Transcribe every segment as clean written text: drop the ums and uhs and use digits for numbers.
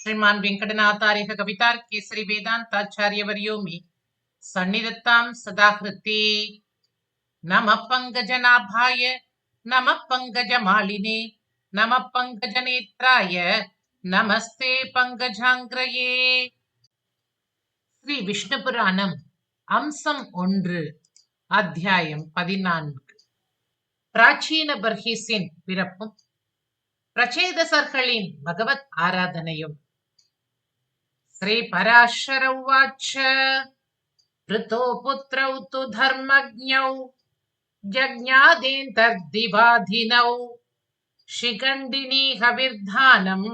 श्रीमान् वेङ्कटनाथार्यः कवितार्केसरी वेदान्ताचार्यवर्यो मे सन्निधत्तां सदा हृति। नमः पङ्कजनाभाय नमः पङ्कजमालिने नमः पङ्कजनेत्राय नमस्ते पङ्कजाङ्ग्रये। ஸ்ரீ விஷ்ணு புராணம் அம்சம் 1 அத்தியாயம் 14. பிராச்சீன பர்ஹிஸின் பிறப்பும் பிரச்சேதசர்களின் பகவத் ஆராதனையும். ஸ்ரீ பராசர உவாச்ச ऋतो पुत्रौ तु धर्मज्ञौ जज्ञादेन्तर्दिवाधिनौ शिखण्डिनी हविर्धानम्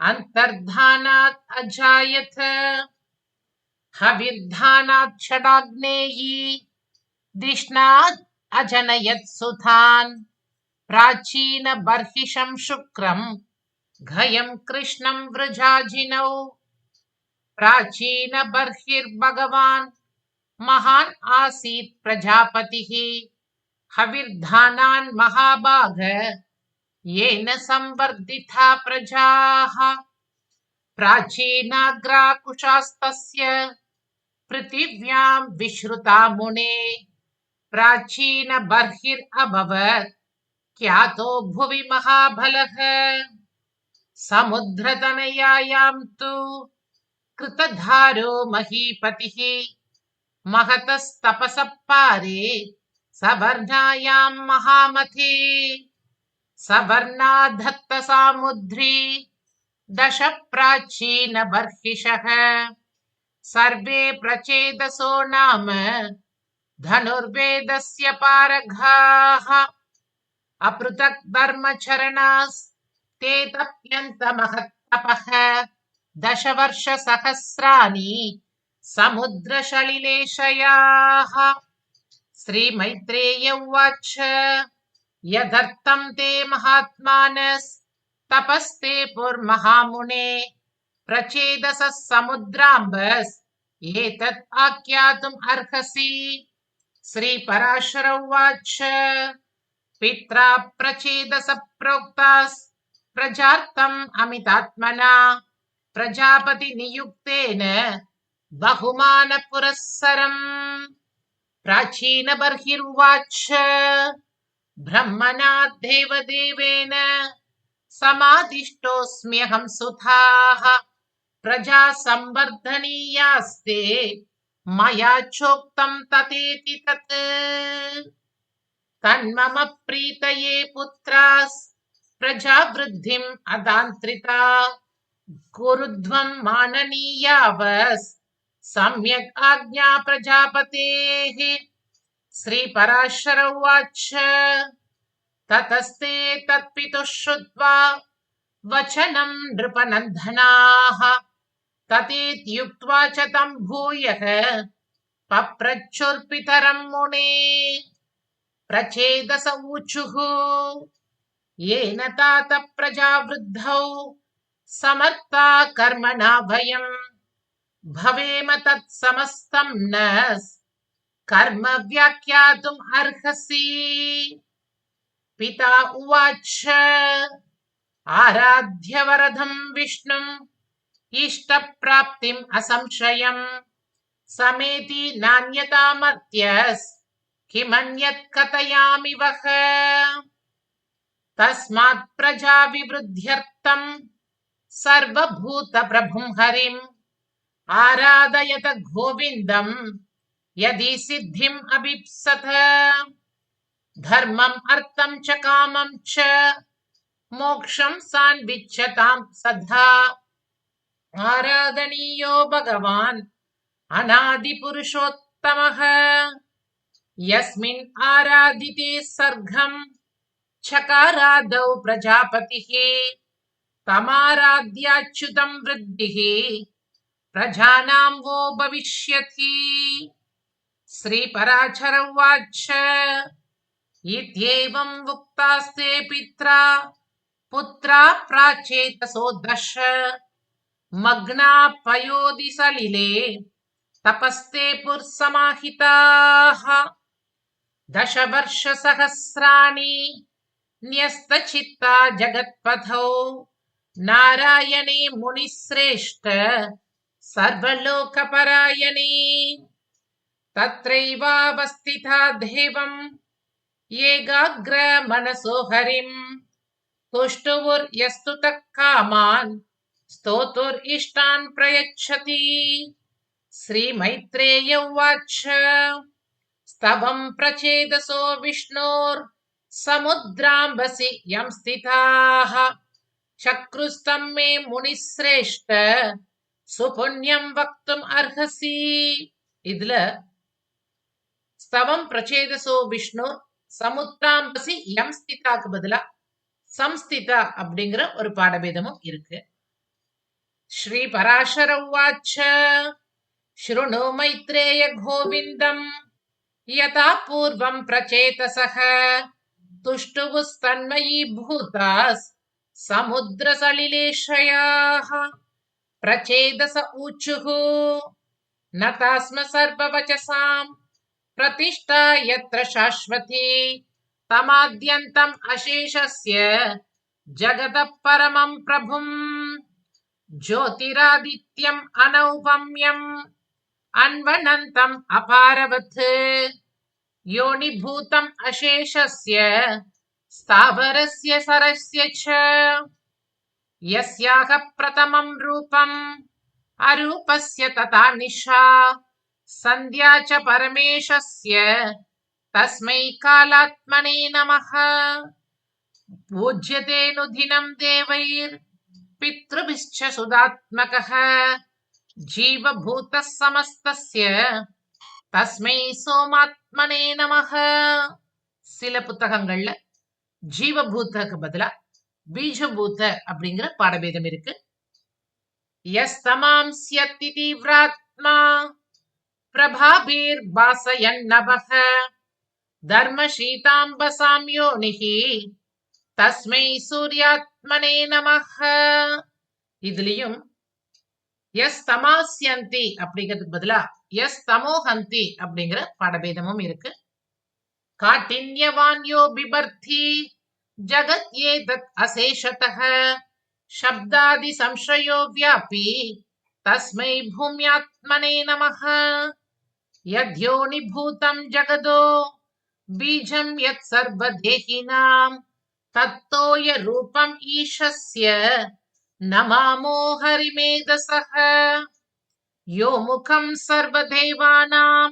अन्तर्धानात् अजायत। हविर्धानात् षडाग्नेयी दिष्णात् अजनयत् सुतान् प्राचीन बर्हिषं शुक्रं घयं कृष्णं वृजाजिनौ। प्राचीन बर्हिर्भगवान् महान् आसीत् प्रजापतिः हविर्धानान् महाभाग येन संवर्धिता प्रजाः। प्राचीनाग्राकुशास्तस्य पृथिव्यां विश्रुता मुने प्राचीन बर्हिरभवत् ख्यातो भुवि महाबलः। समुद्रतनयायां तु कृतधारो महीपतिः महतस्तपसः पारे सवर्णायां महामते। सवर्णा दत्तसामुद्री दश प्राचीन बर्हिषः सर्वे प्रचेदसो नाम धनुर्वेदस्य पारगाः। अपृथक् धर्मचरणास्ते तप्यन्तमहत्तपः 10 वर्षसहस्राणि समुद्रसलिलेशयाः। श्रीमैत्रेय उवाच यदर्थं ते महात्मानस्तपस्ते पुर्महामुने प्रचेदसः समुद्राम्बस् एतत् आख्यातुम् अर्हसि। श्रीपराशर उवाच पित्रा प्रचेदसः प्रोक्तास् प्रजार्थम् अमितात्मना प्रजापति नियुक्तेन बहुमान पुरस्सरम्। प्राचीन बर्हिरुवाच ब्रह्मणा देवदेवेन समादिष्टोऽस्म्यहं सुताः प्रजा संवर्धनीयास्ते मया चोक्तं तथेति तत्। तन्मम प्रीतये पुत्रास् प्रजावृद्धिम् अदान्त्रिता कुरुध्वं माननीयावस् सम्यक् आज्ञा प्रजापतेः। श्रीपराशर उवाच ततस्ते तत्पितुः श्रुत्वा वचनं नृपनन्दनाः तथेत्युक्त्वा च तं भूयः पप्रच्छुर्पितरं मुने। प्रचेदस ऊचुः येन तात प्रजावृद्धौ समर्था कर्मणा वयम् भवेम तत्समस्तं न कर्म व्याख्यातुम् अर्हसि। पिता उवाच आराध्य वरदं विष्णुम् इष्टप्राप्तिम् असंशयम् समेति नान्यतामर्त्यस् किमन्यत् कथयामि वः। तस्मात् प्रजाविवृद्ध्यर्थं सर्वभूत प्रभुं हरिम् आराधयत गोविन्दं यदि सिद्धिम् अभीप्सत। धर्मम् अर्थं च कामं च मोक्षं सान्विच्छतां सदा। आराधनीयो भगवान् अनादिपुरुषोत्तमः यस्मिन् आराधिते सर्गं चकारादौ प्रजापतिः तमाराध्याच्युतं वृद्धिः प्रजानां वो भविष्यति। श्रीपराशर उवाच इत्येवम् उक्तास्ते पित्रा पुत्रा प्राचेतसो दश मग्ना पयोधि सलिले तपस्ते पुर्समाहिताः। 10 वर्षसहस्राणि न्यस्तचित्ता जगत्पथौ नारायणे मुनिश्रेष्ठ सर्वलोकपरायणे तत्रैवावस्थिता देवम् एकाग्र मनसो हरिम् तुष्टुवुर्यस्तुतः कामान् स्तोतुरिष्टान् प्रयच्छति श्रीमैत्रेय उवाच स्तवं प्रचेदसो विष्णोर्समुद्राम्बसि यं स्थिताः चक्रुस्तं मे मुनिश्रेष्ठ सुपुण्यं वक्तुम् अर्हसि. இதுல ஸ்தவம் பிரச்சேதசோ விஷ்ணு சமுத்ராம்பசி யம் ஸ்திதாக்கு பதிலா சம்ஸ்திதா அப்படிங்கிற ஒரு பாடபேதமும் இருக்கு. ஸ்ரீ பராசர உவாச்ச ஸ்ருணு மைத்ரேய கோவிந்தம் யதா பூர்வம் பிரச்சேதசः துஷ்டுவுஸ்தன்மயீ பூதாஸ் समुद्रसलिलेशयाः प्रचेदस ऊचुः न तास्म सर्ववचसाम् प्रतिष्ठा यत्र शाश्वती तमाद्यन्तम् अशेषस्य जगतः परमं प्रभुम् ज्योतिरादित्यम् अनौपम्यम् अन्वनन्तम् अपारवत् योनिभूतम् अशेषस्य स्थावरस्य सरस्य च यस्याह प्रथमं रूपम् अरूपस्य तथा निशा सन्ध्या च परमेशस्य तस्मै कालात्मने नमः. पूज्यते नुदिनं देवैर्पितृभिश्च सुदात्मकः जीवभूतः समस्तस्य तस्मै सोमात्मने नमः. சில புத்தகங்கள்ல ஜீவபூதக்கு பதிலா பீஜபூத அப்படிங்கிற பாடபேதம் இருக்கு. யஸ்தமாம்ஸ்யதி தீவ்ராத்மா பிரபாபீர் பாசயன்னபஹ தர்மசீதாம்பசாம் யோனிஹி தஸ்மை சூர்யாத்மனே நமஹ. இதுலயும் எஸ் தமாஸ்யந்தி அப்படிங்கிறதுக்கு பதிலா எஸ் தமோஹந்தி அப்படிங்கிற பாடபேதமும் இருக்கு. काठिन्यवान्यो बिभर्ति जगत्येतत् अशेषतः शब्दादि संशयो व्यापी तस्मै भूम्यात्मने नमः. यद्योनिभूतं जगदो बीजं यत् सर्वदेहिनां तत्तोय रूपम् ईशस्य नमामो हरिमेधसः. यो मुखं सर्वदेवानां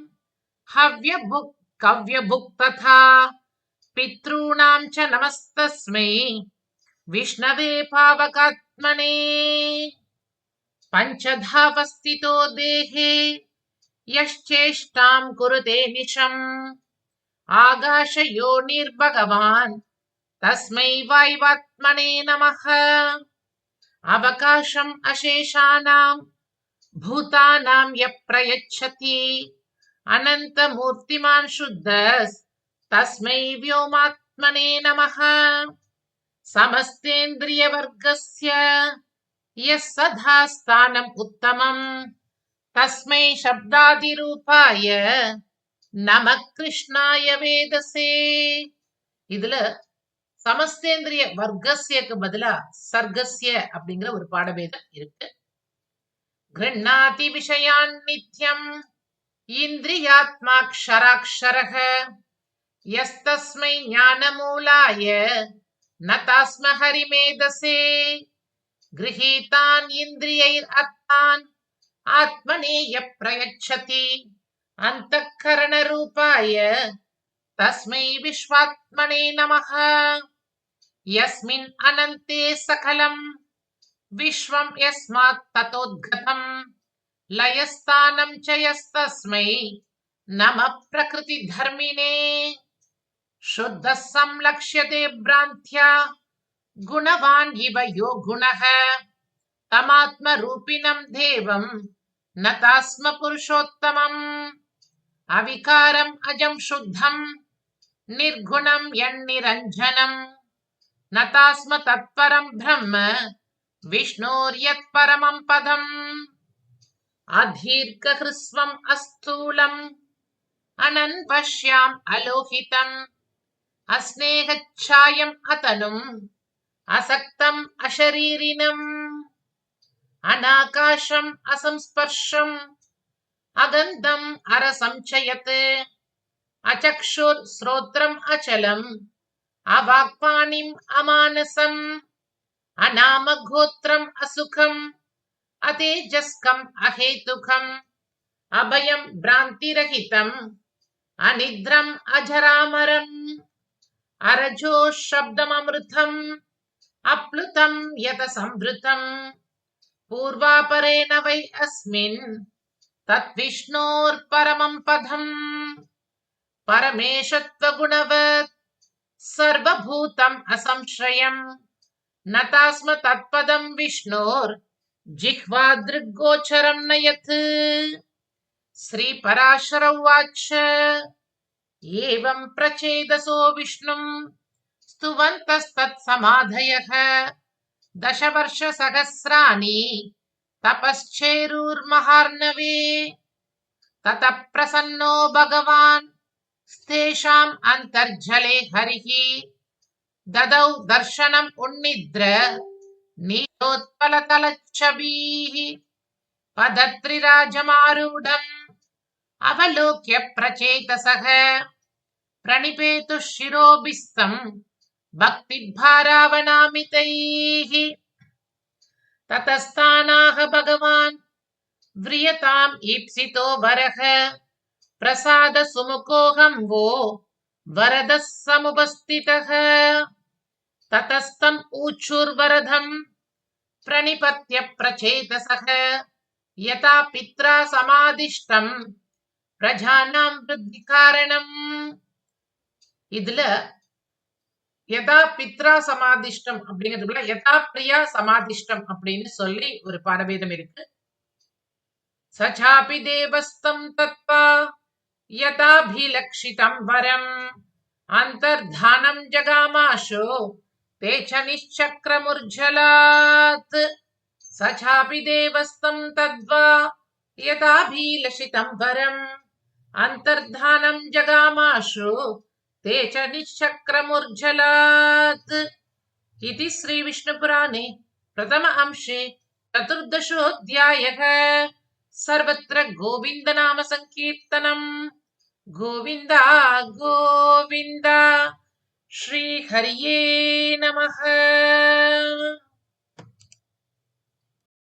हव्यभुक् कव्यभुक् तथा पितॄणां च नमस्तस्मै विष्णवे पावकात्मने. पञ्चधावस्थितो देहे यश्चेष्टां कुरुते निशम् आकाशयोनिर्भगवान् तस्मै वायुवात्मने नमः. अवकाशम् अशेषाणां भूतानां यः प्रयच्छति अनन्तमूर्तिमान् शुद्धस् तस्मै व्योमात्मने नमः. समस्तेन्द्रियवर्गस्य यः सदा स्थानम् उत्तमम् तस्मै शब्दादिरूपाय नमः कृष्णाय वेदसे. இதுல சமஸ்தேந்திரிய வர்க்கஸ்யக்கு பதிலா சர்க்கஸ்ய அப்படிங்கிற ஒரு பாடபேதம் இருக்கு. கிருண்ணாதி விஷயான் நித்யம் इन्द्रियात्माक्षराक्षरः यस्तस्मै ज्ञानमूलाय न तास्म हरिमेधसे. गृहीतान् इन्द्रियैरर्थान् आत्मने यः प्रयच्छति अन्तःकरणरूपाय तस्मै विश्वात्मने नमः. यस्मिन् अनन्ते सकलं विश्वं यस्मात् ततोद्गतम् लयस्थानं च यस्तस्मै नमः प्रकृतिधर्मिणे. शुद्धः संलक्ष्यते भ्रान्त्या गुणवान् इव यो गुणः तमात्मरूपिणं देवं न तास्म पुरुषोत्तमम्. अविकारम् अजं शुद्धं निर्गुणं यन्निरञ्जनं न तास्म तत्परं ब्रह्म विष्णोर्यत्परमं पदम्. अदीर्घहृस्वम् अस्थूलम् अनन्पश्याम् अलोहितम् अस्नेहच्छायम् अतनुम् असक्तम् अशरीरिणम् अनाकाशम् असंस्पर्शम् अगन्धम् अरसंचयत् अचक्षुर् श्रोत्रम् अचलम् अवाक्पाणिम् अमानसम् अनामगोत्रम् असुखम् अतेजस्कम् अहेतुकम् अभयम् भ्रान्तिरहितम् अनिद्रम् अजरामरम् अरजो शब्दममृतम् अप्लुतम् यत संवृतम् पूर्वापरेण वै अस्मिन् तद्विष्णोर्परमम् पदम् परमेशत्वगुणवत् सर्वभूतम् असंश्रयम् न तास्म तत्पदम् विष्णोर्जिह्वादृग्गोचरम् न यत् श्रीपराशर उवाच एवम् प्रचेदसो विष्णुम् स्तुवन्तस्तत्समाधयः दशवर्षसहस्राणि तपश्चेरुर्महार्णवे ततः प्रसन्नो भगवान् स्तेषाम् अन्तर्जले हरिः ददौ दर्शनम् उन्निद्र नीलोत्पलतलच्छबीः पदत्रिराजमारूढम् अवलोक्य प्रचेतसः प्रणिपेतुः शिरोभिस्तम् भक्तिभारावनामितैः ततस्तानाह भगवान् व्रियताम् ईप्सितो वरः प्रसाद सुमुखोऽहं वो वरदः समुपस्थितः ततस्तम् ऊचुर्वरदम् प्रणिपत्य प्रचेतसः यथा पित्रा समादिष्टम् प्रजानाम् वृद्धि कारणम् இதுல யதா பித்ரா சமாதிஷ்டம் அப்படிங்கிறதுல யதா பிரியா சமாதிஷ்டம் அப்படின்னு சொல்லி ஒரு பாடபேதம் இருக்கு. சச்சாபி தேவஸ்தம் தத்வா யதாபிலக்ஷிதம் வரம் அந்தர்தானம் ஜகாமாஷோ தேச்ச நிச்சக்ரமுர்ஜலாத் சச்சாபி தேவஸ்தம் தத்வா யதாபிலக்ஷிதம் வரம் அந்தர்தானம் ஜகாமாஷோ ते च निश्चक्रमुर्जलात् इति श्रीविष्णुपुराणे प्रथम अंशे चतुर्दशोऽध्यायः सर्वत्र गोविन्दनाम संकीर्तनम् गोविन्द गोविन्द श्रीहरये नमः।